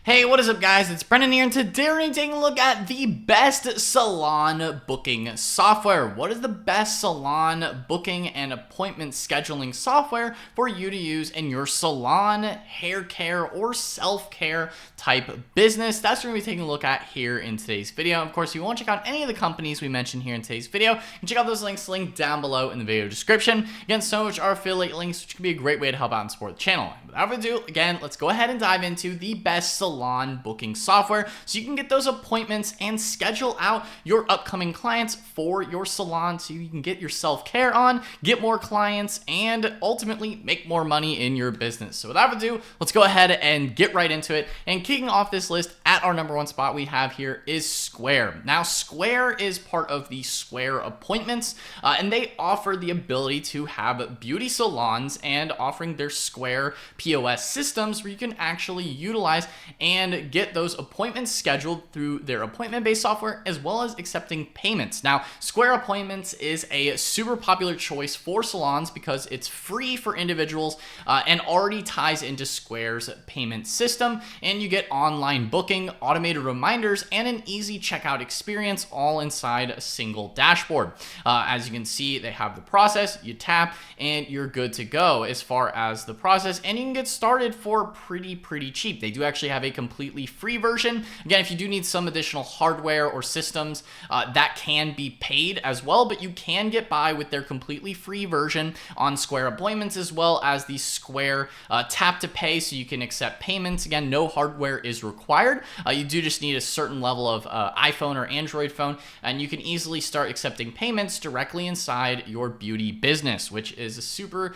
Hey, what is up guys? It's Brendan here, and today we're going to be taking a look at the best salon booking software. What is the best salon booking and appointment scheduling software for you to use in your salon, hair care, or self-care type business? That's what we're going to be taking a look at here in today's video. Of course, if you want to check out any of the companies we mentioned here in today's video, you can check out those links linked down below in the video description. Again, so much are affiliate links, which can be a great way to help out and support the channel. Without further ado, again, let's go ahead and dive into the best salon booking software so you can get those appointments and schedule out your upcoming clients for your salon so you can get your self-care on, get more clients, and ultimately make more money in your business. So without further ado, let's go ahead and get right into it. And kicking off this list at our number one spot we have here is Square. Now, Square is part of the Square Appointments, and they offer the ability to have beauty salons and offering their Square POS systems where you can actually utilize and get those appointments scheduled through their appointment-based software, as well as accepting payments. Now, Square Appointments is a super popular choice for salons because it's free for individuals and already ties into Square's payment system, and you get online booking, automated reminders, and an easy checkout experience all inside a single dashboard. As you can see, they have the process, you tap, and you're good to go as far as the process, and you can get started for pretty cheap. They do actually have a completely free version. Again, if you do need some additional hardware or systems, that can be paid as well, but you can get by with their completely free version on Square Appointments, as well as the Square tap to pay, so you can accept payments. Again, no hardware is required. You do just need a certain level of iPhone or Android phone, and you can easily start accepting payments directly inside your beauty business, which is a super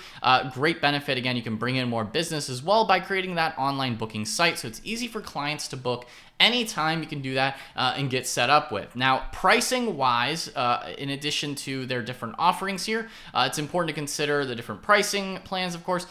great benefit. Again, you can bring in more business as well by creating that online booking site, so it's easy for clients to book anytime. You can do that and get set up with. Now, pricing wise, in addition to their different offerings here, it's important to consider the different pricing plans, of course,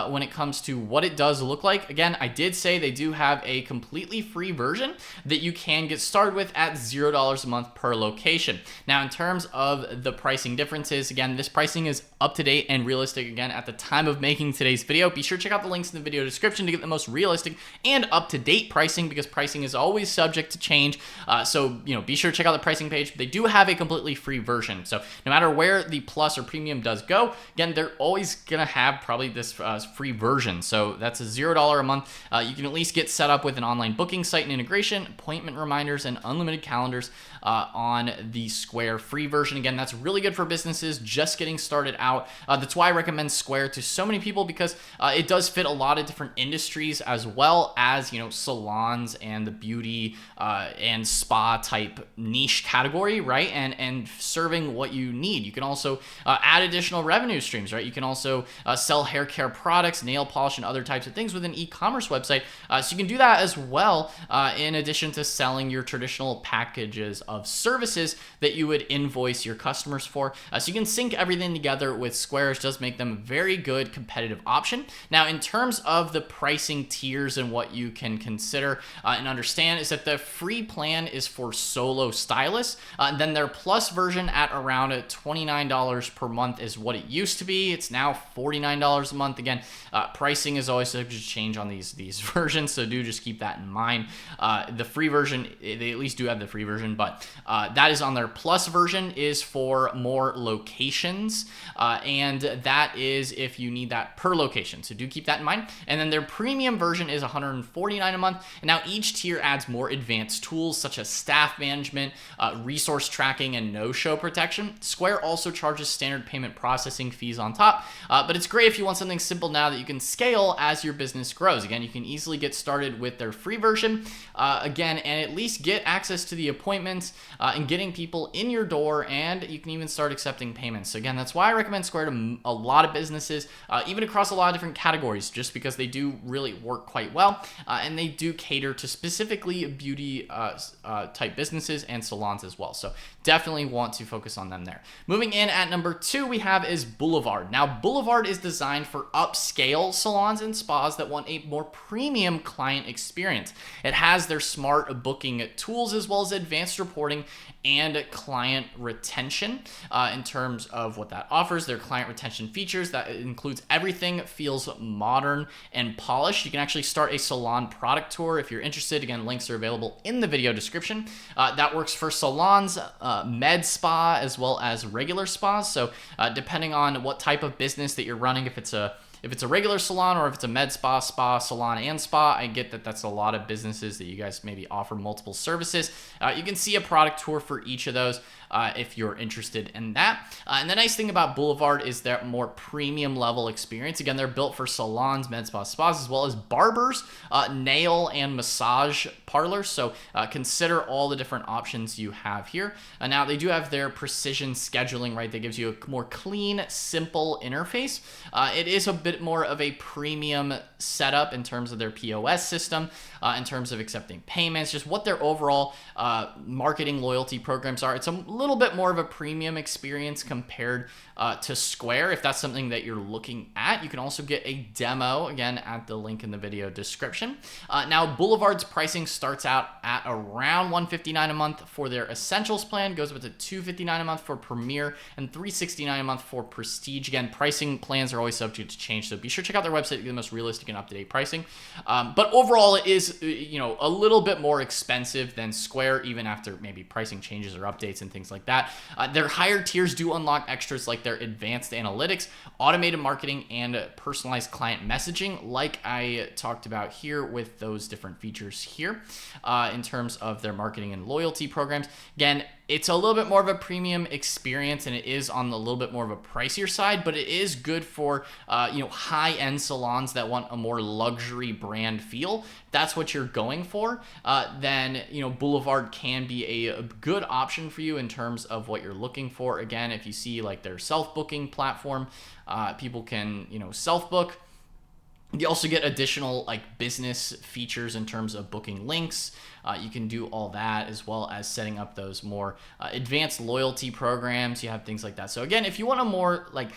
when it comes to what it does look like. Again, I did say they do have a completely free version that you can get started with at $0 a month per location. Now, in terms of the pricing differences, again, this pricing is up to date and realistic again at the time of making today's video. Be sure to check out the links in the video description to get the most realistic and up to date pricing, because pricing is always subject to change. So, be sure to check out the pricing page. They do have a completely free version. So no matter where the plus or premium does go, again, they're always going to have probably this free version. So that's a $0 a month. You can at least get set up with an online booking site and integration, appointment reminders, and unlimited calendars on the Square free version. Again, that's really good for businesses just getting started out. That's why I recommend Square to so many people, because it does fit a lot of different industries, as well as, salons and the beauty and spa type niche category, right? And serving what you need. You can also add additional revenue streams, right? You can also sell hair care products, nail polish, and other types of things with an e-commerce website. So you can do that as well, in addition to selling your traditional packages of services that you would invoice your customers for. So you can sync everything together with Square, which does make them a very good competitive option. Now, in terms of the pricing tiers and what you can consider and understand, is that the free plan is for solo stylists. Then their plus version at around $29 per month is what it used to be. It's now $49 a month. Again, pricing is always subject to change on these versions, so do just keep that in mind. The free version, they at least do have the free version, but that is on their plus version, is for more locations, and that is if you need that per location, so do keep that in mind. And then their premium version is $149 a month, and now each tier adds more advanced tools such as staff management, resource tracking, and no-show protection. Square also charges standard payment processing fees on top, but it's great if you want something simple now that you can scale as your business grows. Again, you can easily get started with their free version, again, and at least get access to the appointments and getting people in your door, and you can even start accepting payments. So again, that's why I recommend Square to a lot of businesses, even across a lot of different categories, just because they do really work quite well, and they do cater to specifically beauty type businesses and salons as well. So definitely want to focus on them there. Moving in at number 2 we have is Boulevard. Now, Boulevard is designed for upscale salons and spas that want a more premium client experience. It has their smart booking tools as well as advanced reporting and client retention in terms of what that offers. Their client retention features that includes everything feels modern and polished. You can actually start a salon product tour if you're interested. Again, links are available in the video description. That works for salons, med spa, as well as regular spas. So depending on what type of business that you're running, if it's a regular salon or if it's a med spa, salon, and spa, I get that that's a lot of businesses that you guys maybe offer multiple services. You can see a product tour for each of those if you're interested in that. And the nice thing about Boulevard is their more premium level experience. Again, they're built for salons, med spas, as well as barbers, nail and massage parlors. So consider all the different options you have here. Now, they do have their precision scheduling, right? That gives you a more clean, simple interface. It is a bit more of a premium setup in terms of their POS system, in terms of accepting payments, just what their overall marketing loyalty programs are. It's a little bit more of a premium experience compared to Square. If that's something that you're looking at, you can also get a demo, again, at the link in the video description. Now, Boulevard's pricing starts out at around $159 a month for their Essentials plan, goes up to $259 a month for Premier, and $369 a month for Prestige. Again, pricing plans are always subject to change, so be sure to check out their website to get the most realistic and up-to-date pricing. But overall, it is a little bit more expensive than Square, even after maybe pricing changes or updates and things like that. Their higher tiers do unlock extras like their advanced analytics, automated marketing, and personalized client messaging, like I talked about here with those different features here in terms of their marketing and loyalty programs. Again, it's a little bit more of a premium experience, and it is on the little bit more of a pricier side, but it is good for high-end salons that want a more luxury brand feel. That's what you're going for. Then Boulevard can be a good option for you in terms of what you're looking for. Again, if you see like their self-booking platform, people can self-book. You also get additional like business features in terms of booking links. You can do all that, as well as setting up those more advanced loyalty programs. You have things like that. So again, if you want a more like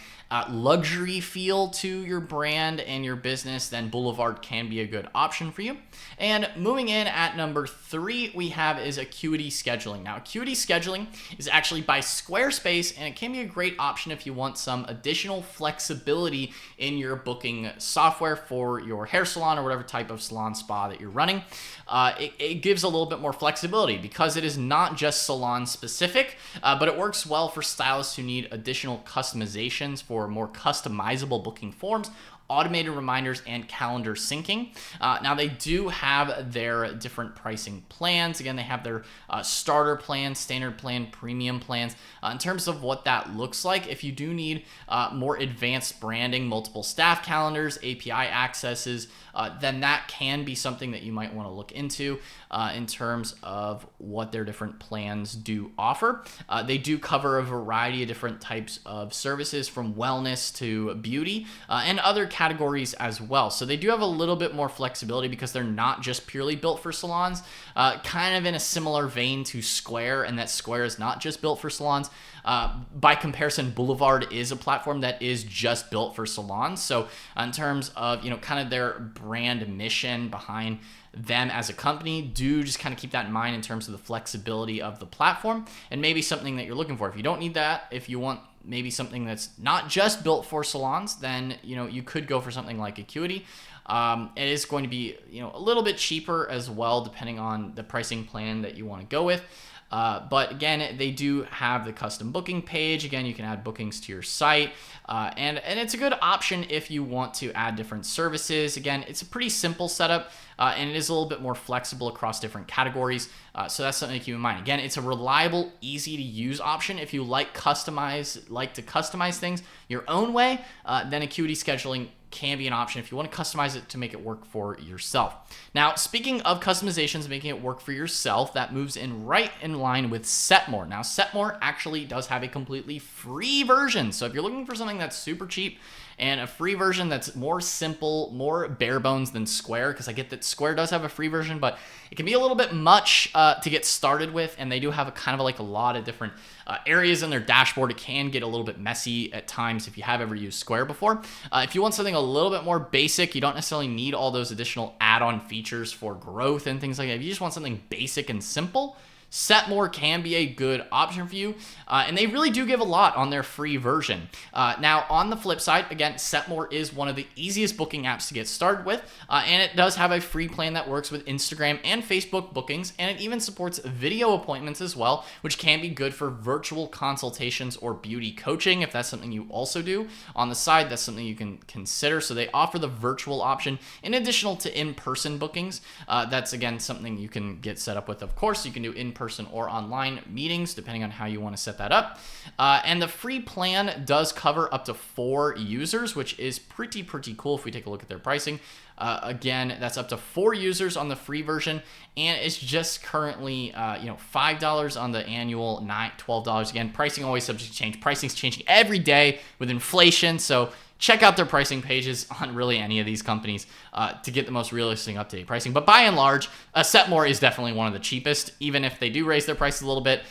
luxury feel to your brand and your business, then Boulevard can be a good option for you. And moving in at number 3, we have is Acuity Scheduling. Now, Acuity Scheduling is actually by Squarespace, and it can be a great option if you want some additional flexibility in your booking software for your hair salon or whatever type of salon spa that you're running. It gives a little bit more flexibility because it is not just salon specific, but it works well for stylists who need additional customizations for more customizable booking forms, automated reminders, and calendar syncing. Now, they do have their different pricing plans. Again, they have their starter plan, standard plan, premium plans. In terms of what that looks like, if you do need more advanced branding, multiple staff calendars, API accesses, then that can be something that you might want to look into in terms of what their different plans do offer. They do cover a variety of different types of services, from wellness to beauty and other categories as well. So they do have a little bit more flexibility because they're not just purely built for salons, kind of in a similar vein to Square, and that Square is not just built for salons. By comparison, Boulevard is a platform that is just built for salons. So in terms of, kind of their brand mission behind them as a company, do just kind of keep that in mind in terms of the flexibility of the platform, and maybe something that you're looking for. If you don't need that, if you want maybe something that's not just built for salons, then you could go for something like Acuity. It is going to be a little bit cheaper as well, depending on the pricing plan that you want to go with. But again, they do have the custom booking page. Again, you can add bookings to your site, and it's a good option if you want to add different services. Again, it's a pretty simple setup, and it is a little bit more flexible across different categories. So that's something to keep in mind. Again, it's a reliable, easy to use option. If you like to customize things your own way, then Acuity Scheduling can be an option if you want to customize it to make it work for yourself. Now, speaking of customizations, making it work for yourself, that moves in right in line with Setmore. Now, Setmore actually does have a completely free version. So if you're looking for something that's super cheap and a free version that's more simple, more bare bones than Square, because I get that Square does have a free version, but it can be a little bit much to get started with, and they do have a kind of like a lot of different areas in their dashboard. It can get a little bit messy at times if you have ever used Square before. If you want something a little bit more basic, you don't necessarily need all those additional add-on features for growth and things like that. If you just want something basic and simple, Setmore can be a good option for you, and they really do give a lot on their free version. Now, on the flip side, again, Setmore is one of the easiest booking apps to get started with, and it does have a free plan that works with Instagram and Facebook bookings, and it even supports video appointments as well, which can be good for virtual consultations or beauty coaching, if that's something you also do. On the side, that's something you can consider. So they offer the virtual option in addition to in-person bookings. That's, again, something you can get set up with. Of course, you can do in-person or online meetings, depending on how you want to set that up. And the free plan does cover up to 4 users, which is pretty cool if we take a look at their pricing. Again, that's up to 4 users on the free version, and it's just currently $5 on the annual, $12 again. Pricing always subject to change. Pricing's changing every day with inflation, so check out their pricing pages on really any of these companies to get the most realistic updated pricing. But by and large, Setmore is definitely one of the cheapest. Even if they do raise their prices a little bit,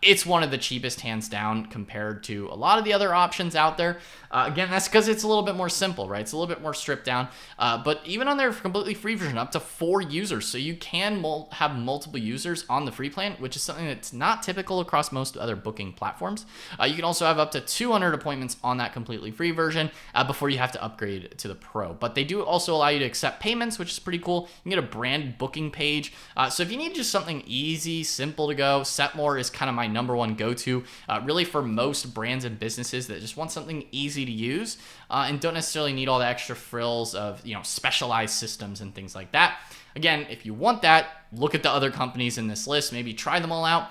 it's one of the cheapest hands down compared to a lot of the other options out there. Again, that's because it's a little bit more simple, right? It's a little bit more stripped down. But even on their completely free version, up to 4 users. So you can have multiple users on the free plan, which is something that's not typical across most other booking platforms. You can also have up to 200 appointments on that completely free version before you have to upgrade to the pro. But they do also allow you to accept payments, which is pretty cool. You can get a brand booking page. So if you need just something easy, simple to go, Setmore is kind of my number one go-to, really for most brands and businesses that just want something easy to use and don't necessarily need all the extra frills of specialized systems and things like that. Again, if you want that, look at the other companies in this list, maybe try them all out.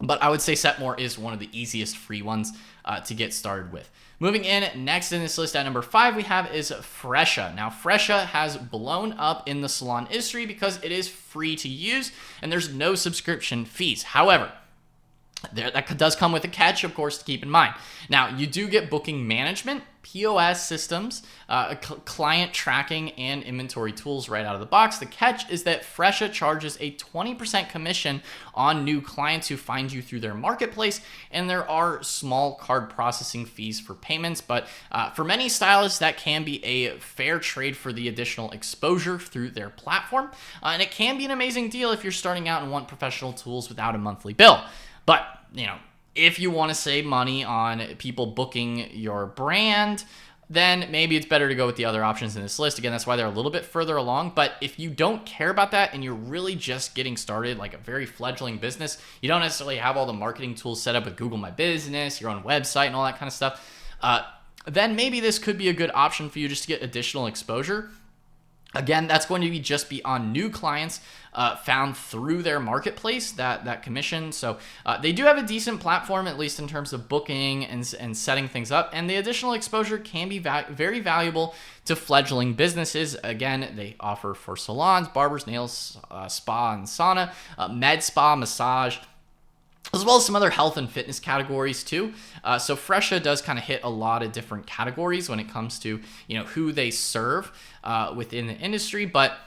But I would say Setmore is one of the easiest free ones to get started with. Moving in, next in this list at number 5 we have is Fresha. Now, Fresha has blown up in the salon industry because it is free to use and there's no subscription fees. However, that does come with a catch, of course, to keep in mind. Now, you do get booking management, POS systems, client tracking, and inventory tools right out of the box. The catch is that Fresha charges a 20% commission on new clients who find you through their marketplace, and there are small card processing fees for payments, but for many stylists, that can be a fair trade for the additional exposure through their platform, and it can be an amazing deal if you're starting out and want professional tools without a monthly bill. But, if you want to save money on people booking your brand, then maybe it's better to go with the other options in this list. Again, that's why they're a little bit further along. But if you don't care about that and you're really just getting started, like a very fledgling business, you don't necessarily have all the marketing tools set up with Google My Business, your own website, and all that kind of stuff, then maybe this could be a good option for you just to get additional exposure. Again, that's going to be on new clients found through their marketplace, that commission. So they do have a decent platform, at least in terms of booking and setting things up. And the additional exposure can be very valuable to fledgling businesses. Again, they offer for salons, barbers, nails, spa and sauna, med spa, massage, as well as some other health and fitness categories too. So Fresha does kind of hit a lot of different categories when it comes to who they serve within the industry, but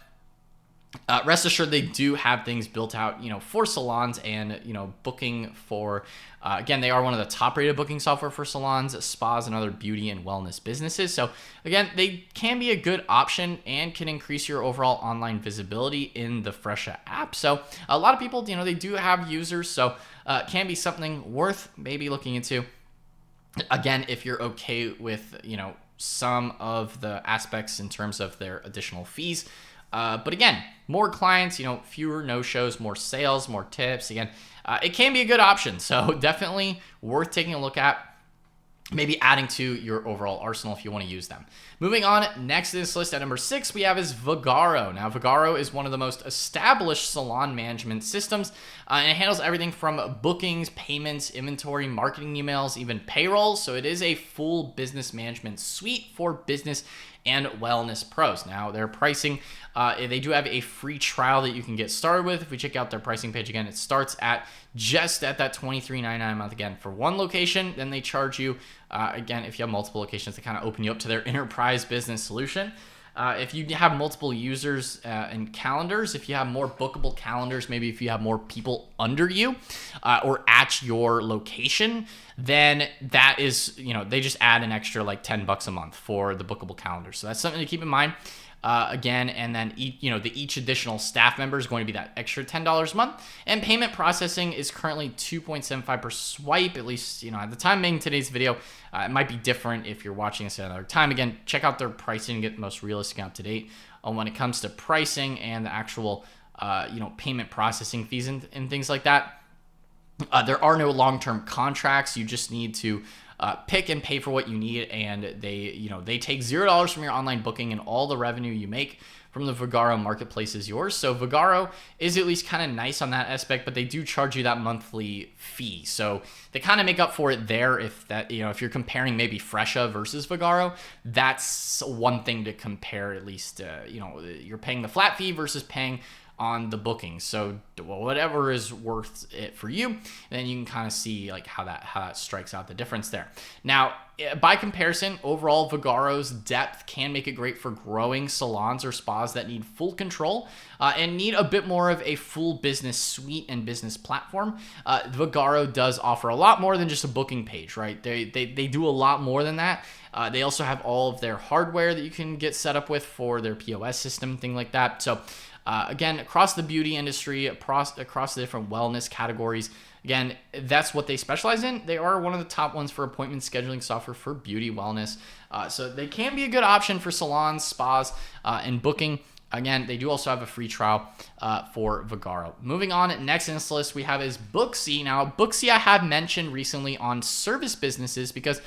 rest assured they do have things built out for salons and booking for again, they are one of the top rated booking software for salons, spas, and other beauty and wellness businesses. So again, they can be a good option and can increase your overall online visibility in the Fresha app. So a lot of people they do have users, so it can be something worth maybe looking into. Again, if you're okay with some of the aspects in terms of their additional fees. But again, more clients, fewer no-shows, more sales, more tips. Again, it can be a good option. So definitely worth taking a look at. Maybe adding to your overall arsenal if you want to use them. Moving on, next to this list at number 6, we have is Vagaro. Now, Vagaro is one of the most established salon management systems, and it handles everything from bookings, payments, inventory, marketing emails, even payroll. So it is a full business management suite for business and Wellness Pros. Now, their pricing, they do have a free trial that you can get started with. If we check out their pricing page again, it starts at just at that $23.99 a month again for one location. Then they charge you, again, if you have multiple locations, to kind of open you up to their enterprise business solution. If you have multiple users and calendars, if you have more bookable calendars, maybe if you have more people under you or at your location, then that is, they just add an extra like $10 a month for the bookable calendar. So that's something to keep in mind. Again, and then each additional staff member is going to be that extra $10 a month. And payment processing is currently 2.75 per swipe, at least at the time of making today's video. It might be different if you're watching this at another time. Again, check out their pricing and get the most realistic and up to date on when it comes to pricing and the actual payment processing fees and things like that. There are no long-term contracts. You just need to pick and pay for what you need, and they take $0 from your online booking, and all the revenue you make from the Vagaro marketplace is yours. So Vagaro is at least kind of nice on that aspect, but they do charge you that monthly fee. So they kind of make up for it there. If you're comparing maybe Fresha versus Vagaro, that's one thing to compare. At least you're paying the flat fee versus paying on the booking. So whatever is worth it for you, and then you can kind of see like how that strikes out the difference there. Now, by comparison, overall Vagaro's depth can make it great for growing salons or spas that need full control and need a bit more of a full business suite and business platform. Vagaro does offer a lot more than just a booking page, right? They do a lot more than that. They also have all of their hardware that you can get set up with for their POS system, thing like that. So again, across the beauty industry, across the different wellness categories, again, that's what they specialize in. They are one of the top ones for appointment scheduling software for beauty wellness. So they can be a good option for salons, spas, and booking. Again, they do also have a free trial for Vagaro. Moving on, next in this list we have is Booksy. Now, Booksy I have mentioned recently on service businesses because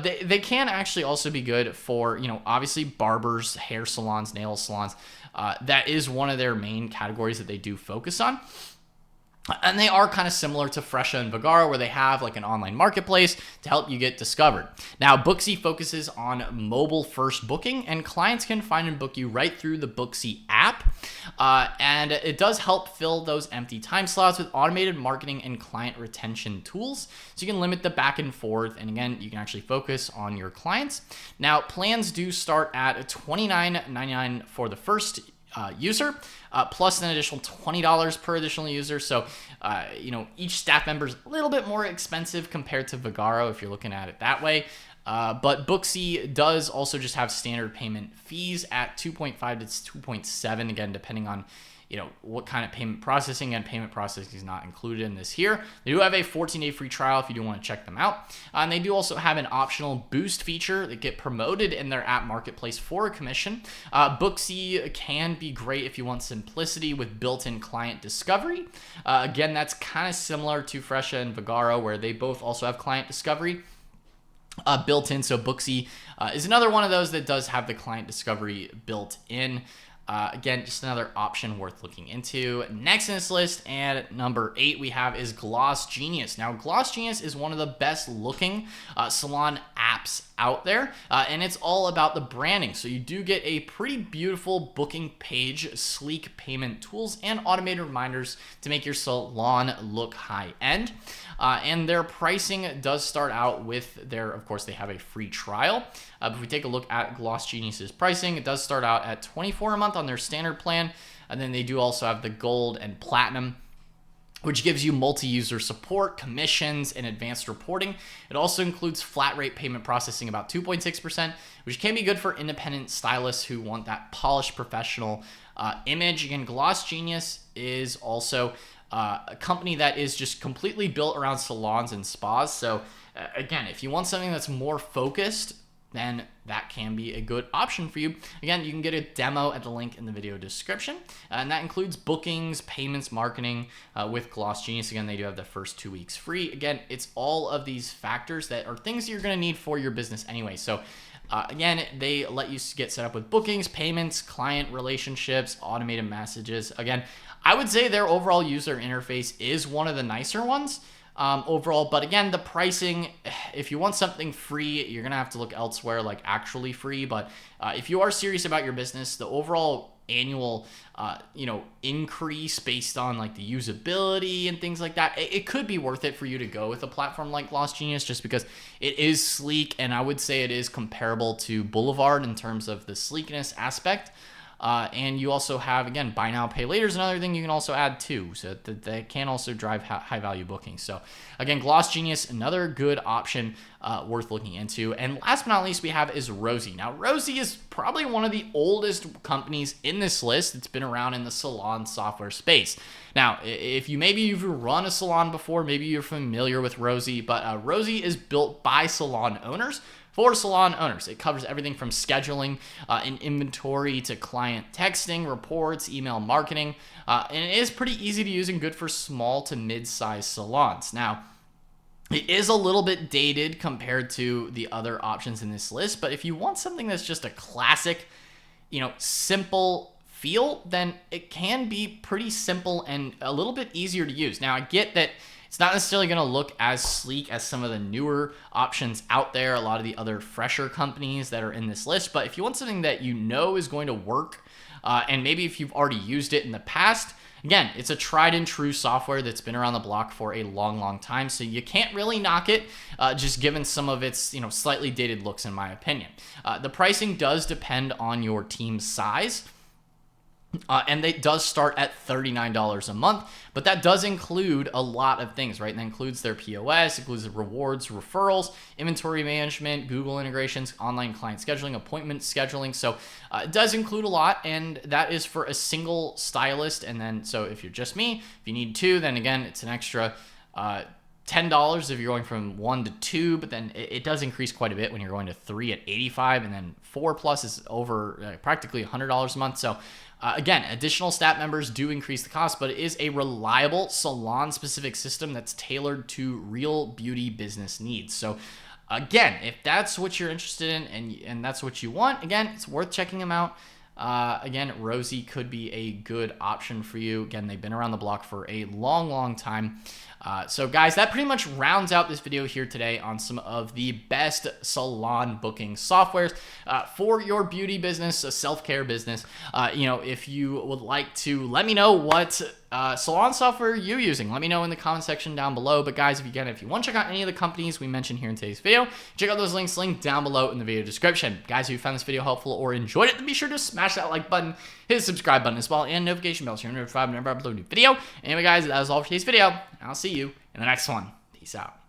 they can actually also be good for, obviously barbers, hair salons, nail salons. That is one of their main categories that they do focus on. And they are kind of similar to Fresha and Vagaro, where they have like an online marketplace to help you get discovered. Now, Booksy focuses on mobile first booking, and clients can find and book you right through the Booksy app. And it does help fill those empty time slots with automated marketing and client retention tools. So you can limit the back and forth. And again, you can actually focus on your clients. Now, plans do start at $29.99 for the first user, plus an additional $20 per additional user. So, each staff member is a little bit more expensive compared to Vagaro if you're looking at it that way. But Booksy does also just have standard payment fees at 2.5 to 2.7, again, depending on what kind of payment processing, and payment processing is not included in this here. They do have a 14-day free trial if you do want to check them out. And they do also have an optional boost feature that get promoted in their app marketplace for a commission. Booksy can be great if you want simplicity with built-in client discovery. Again, that's kind of similar to Fresha and Vagaro, where they both also have client discovery built in. So Booksy is another one of those that does have the client discovery built in. Again, just another option worth looking into. Next in this list, and number 8 we have is Gloss Genius. Now, Gloss Genius is one of the best looking salon apps out there, and it's all about the branding. So you do get a pretty beautiful booking page, sleek payment tools, and automated reminders to make your salon look high end. And their pricing does start out with of course, they have a free trial. But if we take a look at Gloss Genius's pricing, it does start out at $24 a month on their standard plan. And then they do also have the gold and platinum, which gives you multi-user support, commissions, and advanced reporting. It also includes flat rate payment processing, about 2.6%, which can be good for independent stylists who want that polished professional image. Again, Gloss Genius is also a company that is just completely built around salons and spas. So again, if you want something that's more focused, then that can be a good option for you. Again, you can get a demo at the link in the video description, and that includes bookings, payments, marketing with Gloss Genius. Again, they do have the first 2 weeks free. Again, it's all of these factors that are things you're going to need for your business anyway. So again, they let you get set up with bookings, payments, client relationships, automated messages. Again, I would say their overall user interface is one of the nicer ones. overall. But again, the pricing, if you want something free, you're gonna have to look elsewhere, like actually free. But if you are serious about your business, the overall annual increase based on like the usability and things like that, it could be worth it for you to go with a platform like Gloss Genius, just because it is sleek, and I would say it is comparable to Boulevard in terms of the sleekness aspect. And you also have, again, buy now, pay later is another thing you can also add too. So that can also drive high value bookings. So again, Gloss Genius, another good option worth looking into. And last but not least, we have is Rosy. Now, Rosy is probably one of the oldest companies in this list. It's been around in the salon software space. Now, if you've run a salon before, maybe you're familiar with Rosy, but Rosy is built by salon owners for salon owners. It covers everything from scheduling and inventory to client texting, reports, email marketing, and it is pretty easy to use and good for small to mid-sized salons. Now, it is a little bit dated compared to the other options in this list, but if you want something that's just a classic, simple feel, then it can be pretty simple and a little bit easier to use. Now, I get that it's not necessarily going to look as sleek as some of the newer options out there, a lot of the other fresher companies that are in this list. But if you want something that is going to work, and maybe if you've already used it in the past, again, it's a tried and true software that's been around the block for a long, long time. So you can't really knock it, just given some of its slightly dated looks, in my opinion. The pricing does depend on your team's size. And it does start at $39 a month, but that does include a lot of things, right? That includes their POS, includes the rewards, referrals, inventory management, Google integrations, online client scheduling, appointment scheduling. So it does include a lot, and that is for a single stylist. And then, so if you're just me, if you need two, then again, it's an extra $10 if you're going from 1 to 2, but then it does increase quite a bit when you're going to 3 at $85, and then 4 plus is over practically $100 a month. So again, additional stat members do increase the cost, but it is a reliable salon-specific system that's tailored to real beauty business needs. So again, if that's what you're interested in and that's what you want, again, it's worth checking them out. Again, Rosy could be a good option for you. Again, they've been around the block for a long, long time. So guys, that pretty much rounds out this video here today on some of the best salon booking softwares for your beauty business, a self-care business. If you would like to let me know what salon software you're using, let me know in the comment section down below. But guys, if you want to check out any of the companies we mentioned here in today's video, check out those links linked down below in the video description. Guys, if you found this video helpful or enjoyed it, then be sure to smash that like button, hit the subscribe button as well, and notification bell so you're notified whenever I upload a new video. Anyway, guys, that was all for today's video. I'll see you in the next one. Peace out.